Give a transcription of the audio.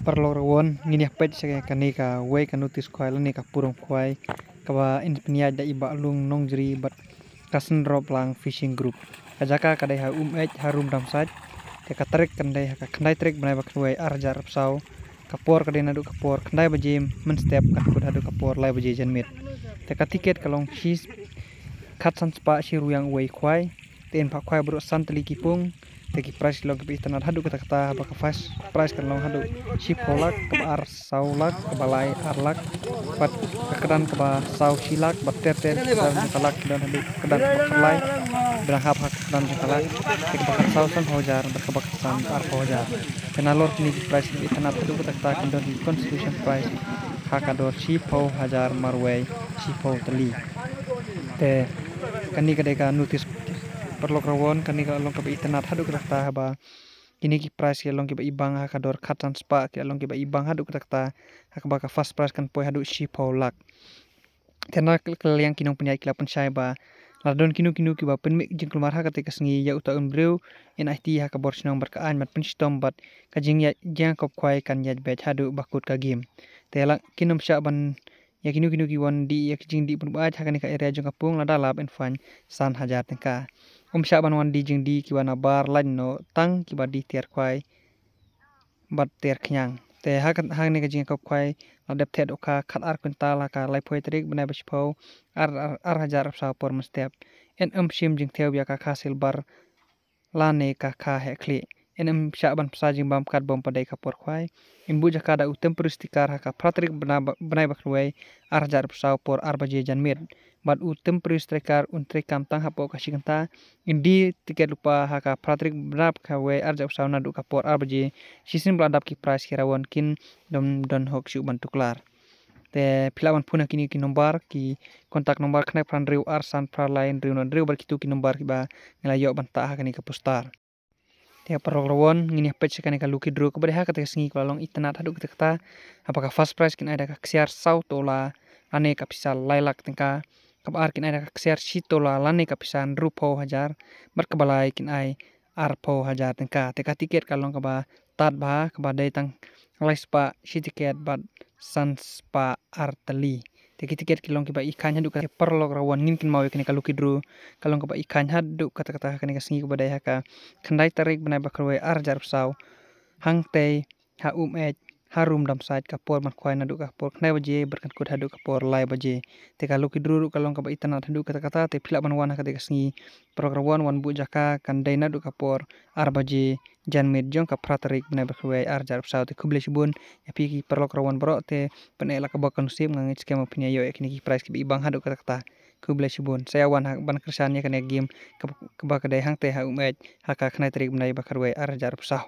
Perlorawon ngini pet saya kanika way kanutis kwai lani ka purong kwai kaba inpenia da iba lung nongjri bat kasen drop lang fishing group kajaka kadai ha harum damsat te katrek kandai ha kandai trek banai bakwai arjar psau kapor kadai nadu kapor kandai bajim men step kat hadu kapor lai baji janmit te ka tiket kalong shis kat san spa shiru yang way kwai ten pa kwai bro santli kipung teki price log bi tanah hadu kata baka fast price kan long hadu ship holak kebar saulak kebalai arlak bat kedan keba sau silak bat ter dan kalak dan hadu kedan kebalai berahap hak dan kalak tek baka sau san hojar berkebak san ar hojar kenalor kini price bi tanah hadu kata kan don constitution price hakador ship ho hajar marway ship ho teli te kani kadeka notice perlokrawon kani kalong ke internet hadu kata ba kini ki price ke long ke ibang hakador khatan spa ke long ke ibang hadu kata hakba ka first price kan poi hadu shipau lak tena kel yang kinong punya iklapan sai ba ladon kinu ki ba penmi jingkul marha kate kasngi ya uta umbreu in it hakabor sinong bar ka an mat pinstom bat kajing ya jang kop kwai kan ya bet hadu bakut ka game tela kinom sha ban ya kinu ki wan di ya kijing di pun ba hakani ka area jong kapung lada lab en fan san hajar tengka sya ban wan di jing di kiwana bar lain no tang kiba di tiar kwai bat tiar knyang te hang ne jing kop kwai adep thet oka khat ar kuntal ka lai phoi trik bnai bachpau ar hajar sa por mstep en sim jing theo ya ka khasil bar lane ka kha hekli en sya ban psa jing bam kat bom padai ka por kwai imbu jaka da utem pristikar ha ka pratrik bnai bakwai ar hajar sa por ar baje janmit bat utem pristikar untrik kam tang hapo ka siganta indi tiket lupa haka pratrik brap kawe arjap sauna du kapor arbaji sisin bladap ki price kirawon kin don hok shu bantuklar te pilawan puna kini ki nombar ki kontak nombar khnai pran riu ar san pra lain riu bar kitu ki nombar ki ba ngelayo banta ha kani ka postar te perlowon ngini pet sekani ka luki dro ko bade ha ka singi kalong itnat hadu kata apakah fast price kin ada ka ksiar sau tola ane ka pisal lailak tengka kabar kin ada ksiar sitola lane ka pisan rupo hajar berkebalai kin ai arpo hajar tengka teka tiket kalong kaba tat ba kaba dai tang laispa si tiket bat sanspa arteli teki tiket kilong kiba ikan hadu ka perlok rawan ngin kin mau kin kaluki dru kalong kaba ikan hadu kata kan ka singi kaba dai haka khandai tarik banai bakroi arjar sau hangtei ha harum dam side kapor man khwai nadu kapor khnai baje berkan kut hadu kapor lai baje te kalau kidru kalong kaba itana hadu kata te phila ban wan kata kasngi program wan bu jaka kan dai nadu kapor ar baje janmit jong ka pratrik bnai bakhwai ar jar psau te khuble sibun yapi ki program bro te penela ka bakan sim ngangi skema punya yo ekni ki price ki bang hadu kata khuble sibun saya wan ban kersan ya kan game ka ba kadai hang te ha haka khnai trik bnai bakhwai ar jar psau